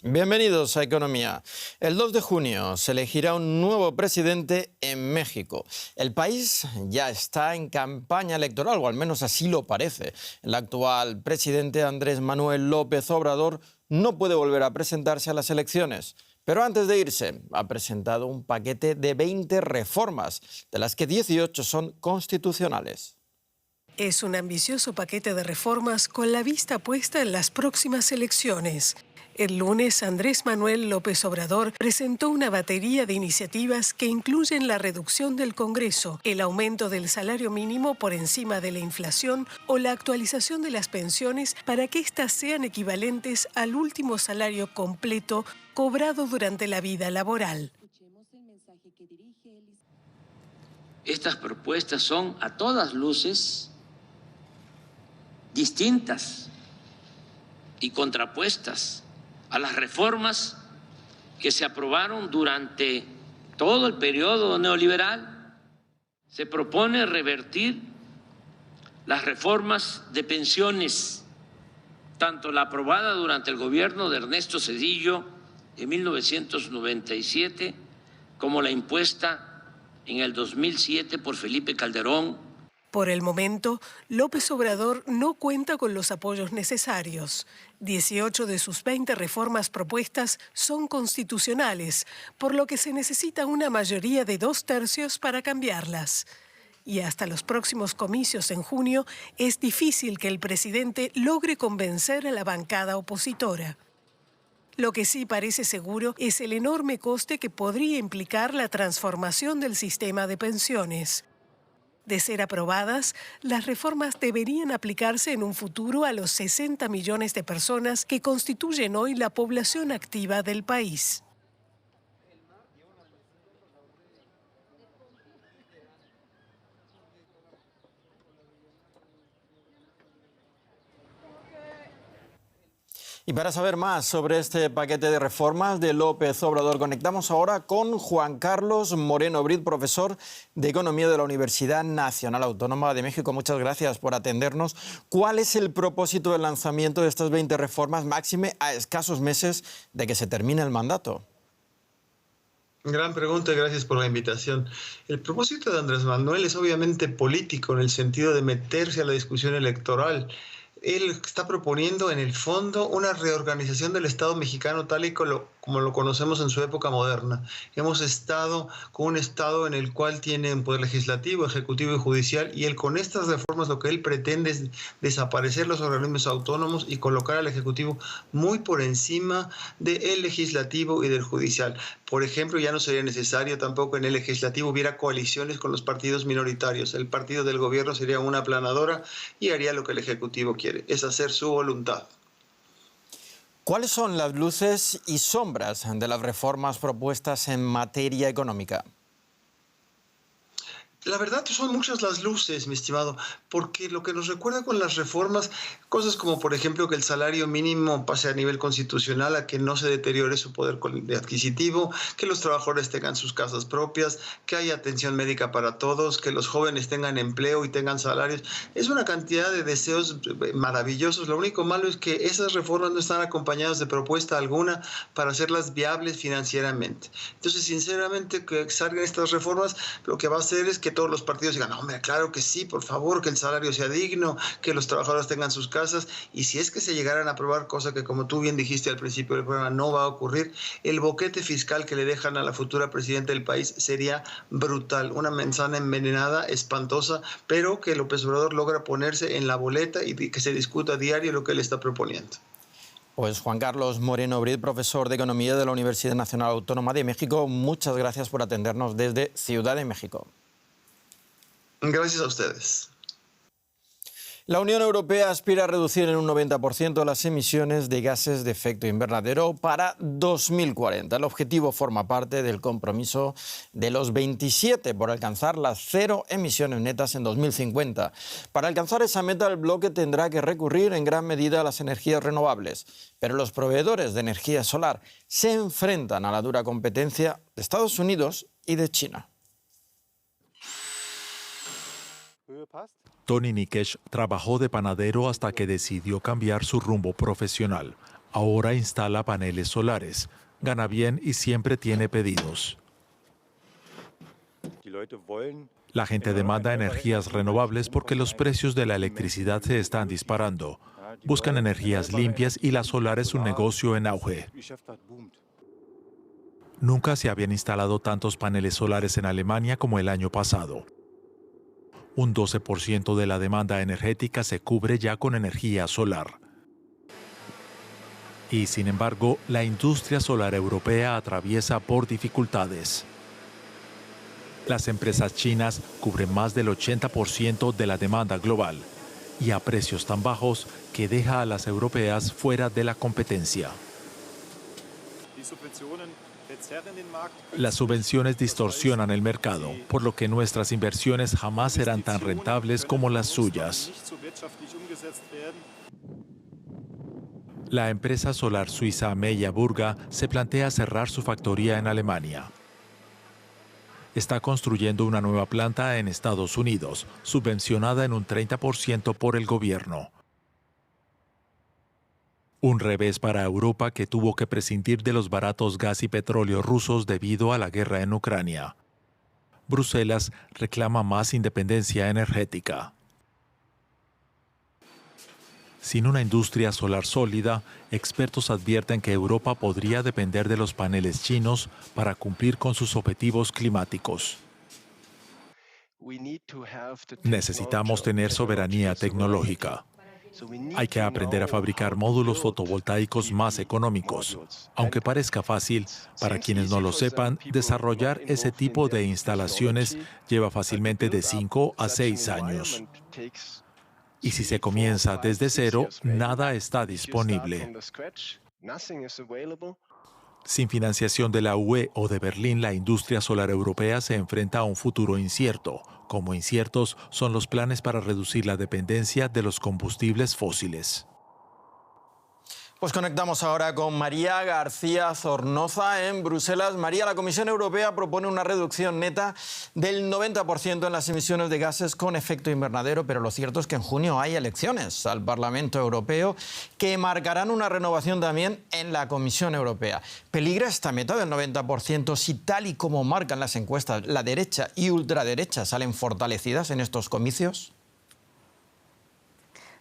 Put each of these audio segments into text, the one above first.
Bienvenidos a Economía. El 2 de junio se elegirá un nuevo presidente en México. El país ya está en campaña electoral, o al menos así lo parece. El actual presidente Andrés Manuel López Obrador no puede volver a presentarse a las elecciones. Pero antes de irse, ha presentado un paquete de 20 reformas, de las que 18 son constitucionales. Es un ambicioso paquete de reformas con la vista puesta en las próximas elecciones. El lunes, Andrés Manuel López Obrador presentó una batería de iniciativas que incluyen la reducción del Congreso, el aumento del salario mínimo por encima de la inflación o la actualización de las pensiones para que éstas sean equivalentes al último salario completo cobrado durante la vida laboral. Estas propuestas son a todas luces distintas y contrapuestas a las reformas que se aprobaron durante todo el periodo neoliberal. Se propone revertir las reformas de pensiones, tanto la aprobada durante el gobierno de Ernesto Zedillo en 1997 como la impuesta en el 2007 por Felipe Calderón. Por el momento, López Obrador no cuenta con los apoyos necesarios. 18 de sus 20 reformas propuestas son constitucionales, por lo que se necesita una mayoría de 2/3 para cambiarlas. Y hasta los próximos comicios en junio es difícil que el presidente logre convencer a la bancada opositora. Lo que sí parece seguro es el enorme coste que podría implicar la transformación del sistema de pensiones. De ser aprobadas, las reformas deberían aplicarse en un futuro a los 60 millones de personas que constituyen hoy la población activa del país. Y para saber más sobre este paquete de reformas de López Obrador, conectamos ahora con Juan Carlos Moreno Brid, profesor de Economía de la Universidad Nacional Autónoma de México. Muchas gracias por atendernos. ¿Cuál es el propósito del lanzamiento de estas 20 reformas, máxime a escasos meses de que se termine el mandato? Gran pregunta y gracias por la invitación. El propósito de Andrés Manuel es obviamente político, en el sentido de meterse a la discusión electoral. Él está proponiendo, en el fondo, una reorganización del Estado mexicano tal y como lo conocemos en su época moderna. Hemos estado con un Estado en el cual tiene un poder legislativo, ejecutivo y judicial, y él con estas reformas lo que él pretende es desaparecer los organismos autónomos y colocar al ejecutivo muy por encima del legislativo y del judicial. Por ejemplo, ya no sería necesario tampoco en el legislativo hubiera coaliciones con los partidos minoritarios. El partido del gobierno sería una aplanadora y haría lo que el ejecutivo quiere, es hacer su voluntad. ¿Cuáles son las luces y sombras de las reformas propuestas en materia económica? La verdad son muchas las luces, mi estimado, porque lo que nos recuerda con las reformas, cosas como por ejemplo que el salario mínimo pase a nivel constitucional, a que no se deteriore su poder adquisitivo, que los trabajadores tengan sus casas propias, que haya atención médica para todos, que los jóvenes tengan empleo y tengan salarios. Es una cantidad de deseos maravillosos. Lo único malo es que esas reformas no están acompañadas de propuesta alguna para hacerlas viables financieramente. Entonces, sinceramente, que salgan estas reformas, lo que va a hacer es que todos los partidos digan, no, hombre, claro que sí, por favor, que el salario sea digno, que los trabajadores tengan sus casas, y si es que se llegaran a aprobar, cosa que como tú bien dijiste al principio del programa no va a ocurrir, el boquete fiscal que le dejan a la futura presidenta del país sería brutal, una manzana envenenada, espantosa, pero que López Obrador logra ponerse en la boleta y que se discuta a diario lo que él está proponiendo. Pues Juan Carlos Moreno Brid, profesor de Economía de la Universidad Nacional Autónoma de México, muchas gracias por atendernos desde Ciudad de México. Gracias a ustedes. La Unión Europea aspira a reducir en un 90% las emisiones de gases de efecto invernadero para 2040. El objetivo forma parte del compromiso de los 27 por alcanzar las cero emisiones netas en 2050. Para alcanzar esa meta, el bloque tendrá que recurrir en gran medida a las energías renovables. Pero los proveedores de energía solar se enfrentan a la dura competencia de Estados Unidos y de China. Tony Nikesh trabajó de panadero hasta que decidió cambiar su rumbo profesional. Ahora instala paneles solares, gana bien y siempre tiene pedidos. La gente demanda energías renovables porque los precios de la electricidad se están disparando. Buscan energías limpias y la solar es un negocio en auge. Nunca se habían instalado tantos paneles solares en Alemania como el año pasado. Un 12% de la demanda energética se cubre ya con energía solar. Y sin embargo, la industria solar europea atraviesa por dificultades. Las empresas chinas cubren más del 80% de la demanda global y a precios tan bajos que deja a las europeas fuera de la competencia. Las subvenciones distorsionan el mercado, por lo que nuestras inversiones jamás serán tan rentables como las suyas. La empresa solar suiza Meyer Burger se plantea cerrar su factoría en Alemania. Está construyendo una nueva planta en Estados Unidos, subvencionada en un 30% por el gobierno. Un revés para Europa que tuvo que prescindir de los baratos gas y petróleo rusos debido a la guerra en Ucrania. Bruselas reclama más independencia energética. Sin una industria solar sólida, expertos advierten que Europa podría depender de los paneles chinos para cumplir con sus objetivos climáticos. Necesitamos tener soberanía tecnológica. Hay que aprender a fabricar módulos fotovoltaicos más económicos. Aunque parezca fácil, para quienes no lo sepan, desarrollar ese tipo de instalaciones lleva fácilmente de 5 a 6 años. Y si se comienza desde cero, nada está disponible. Sin financiación de la UE o de Berlín, la industria solar europea se enfrenta a un futuro incierto, como inciertos son los planes para reducir la dependencia de los combustibles fósiles. Pues conectamos ahora con María García Zornoza en Bruselas. María, la Comisión Europea propone una reducción neta del 90% en las emisiones de gases con efecto invernadero, pero lo cierto es que en junio hay elecciones al Parlamento Europeo que marcarán una renovación también en la Comisión Europea. ¿Peligra esta meta del 90% si, tal y como marcan las encuestas, la derecha y ultraderecha salen fortalecidas en estos comicios?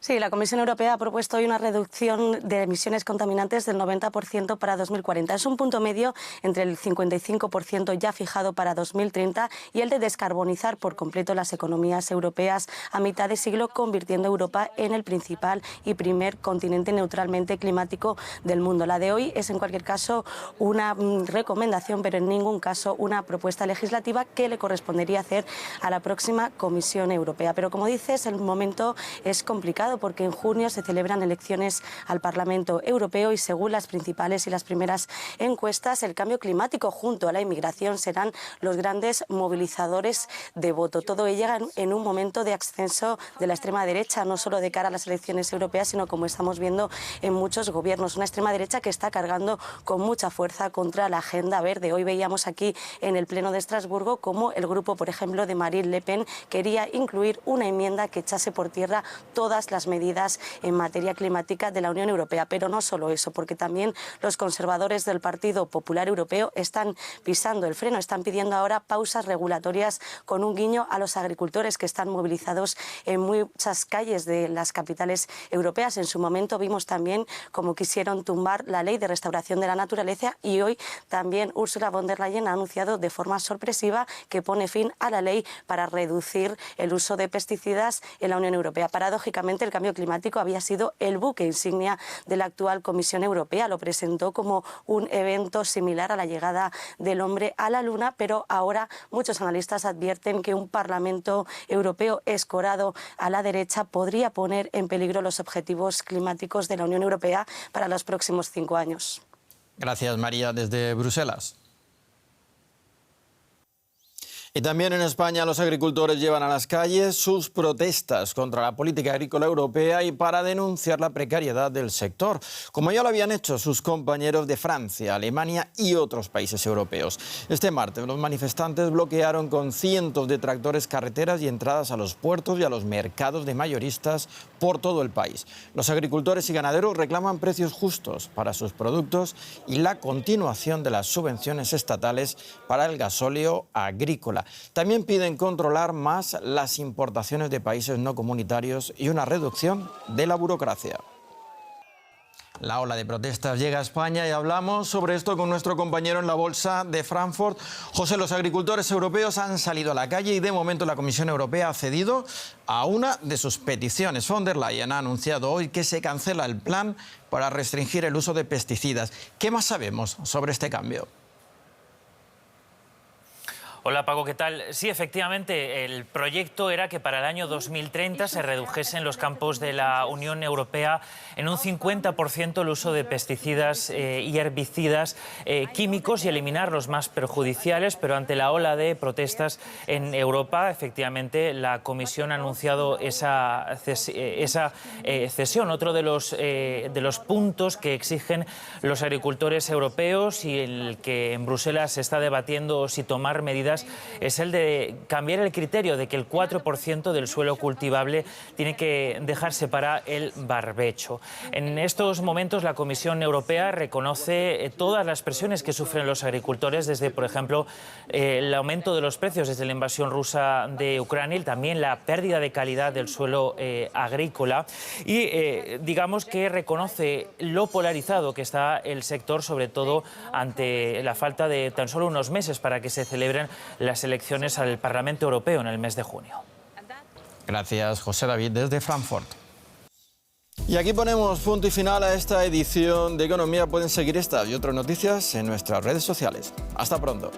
Sí, la Comisión Europea ha propuesto hoy una reducción de emisiones contaminantes del 90% para 2040. Es un punto medio entre el 55% ya fijado para 2030 y el de descarbonizar por completo las economías europeas a mitad de siglo, convirtiendo a Europa en el principal y primer continente neutralmente climático del mundo. La de hoy es en cualquier caso una recomendación, pero en ningún caso una propuesta legislativa que le correspondería hacer a la próxima Comisión Europea. Pero como dices, el momento es complicado, porque en junio se celebran elecciones al Parlamento Europeo y según las principales y las primeras encuestas, el cambio climático junto a la inmigración serán los grandes movilizadores de voto. Todo ello en un momento de ascenso de la extrema derecha, no solo de cara a las elecciones europeas, sino como estamos viendo en muchos gobiernos. Una extrema derecha que está cargando con mucha fuerza contra la agenda verde. Hoy veíamos aquí en el Pleno de Estrasburgo cómo el grupo, por ejemplo, de Marine Le Pen quería incluir una enmienda que echase por tierra todas las medidas en materia climática de la Unión Europea. Pero no solo eso, porque también los conservadores del Partido Popular Europeo están pisando el freno, están pidiendo ahora pausas regulatorias con un guiño a los agricultores que están movilizados en muchas calles de las capitales europeas. En su momento vimos también cómo quisieron tumbar la ley de restauración de la naturaleza y hoy también Ursula von der Leyen ha anunciado de forma sorpresiva que pone fin a la ley para reducir el uso de pesticidas en la Unión Europea. Paradójicamente, el cambio climático había sido el buque insignia de la actual Comisión Europea. Lo presentó como un evento similar a la llegada del hombre a la Luna, pero ahora muchos analistas advierten que un Parlamento Europeo escorado a la derecha podría poner en peligro los objetivos climáticos de la Unión Europea para los próximos 5 años. Gracias, María, desde Bruselas. Y también en España los agricultores llevan a las calles sus protestas contra la política agrícola europea y para denunciar la precariedad del sector, como ya lo habían hecho sus compañeros de Francia, Alemania y otros países europeos. Este martes los manifestantes bloquearon con cientos de tractores carreteras y entradas a los puertos y a los mercados de mayoristas por todo el país. Los agricultores y ganaderos reclaman precios justos para sus productos y la continuación de las subvenciones estatales para el gasóleo agrícola. También piden controlar más las importaciones de países no comunitarios y una reducción de la burocracia. La ola de protestas llega a España y hablamos sobre esto con nuestro compañero en la Bolsa de Frankfurt. José, los agricultores europeos han salido a la calle y de momento la Comisión Europea ha cedido a una de sus peticiones. Von der Leyen ha anunciado hoy que se cancela el plan para restringir el uso de pesticidas. ¿Qué más sabemos sobre este cambio? Hola Paco, ¿qué tal? Sí, efectivamente, el proyecto era que para el año 2030 se redujesen los campos de la Unión Europea en un 50% el uso de pesticidas y herbicidas químicos y eliminar los más perjudiciales, pero ante la ola de protestas en Europa, efectivamente, la Comisión ha anunciado esa cesión. Otro de los puntos que exigen los agricultores europeos y el que en Bruselas se está debatiendo si tomar medidas es el de cambiar el criterio de que el 4% del suelo cultivable tiene que dejarse para el barbecho. En estos momentos la Comisión Europea reconoce todas las presiones que sufren los agricultores, desde, por ejemplo, el aumento de los precios desde la invasión rusa de Ucrania y también la pérdida de calidad del suelo agrícola. Y digamos que reconoce lo polarizado que está el sector, sobre todo ante la falta de tan solo unos meses para que se celebren las elecciones al Parlamento Europeo en el mes de junio. Gracias, José David, desde Frankfurt. Y aquí ponemos punto y final a esta edición de Economía. Pueden seguir estas y otras noticias en nuestras redes sociales. Hasta pronto.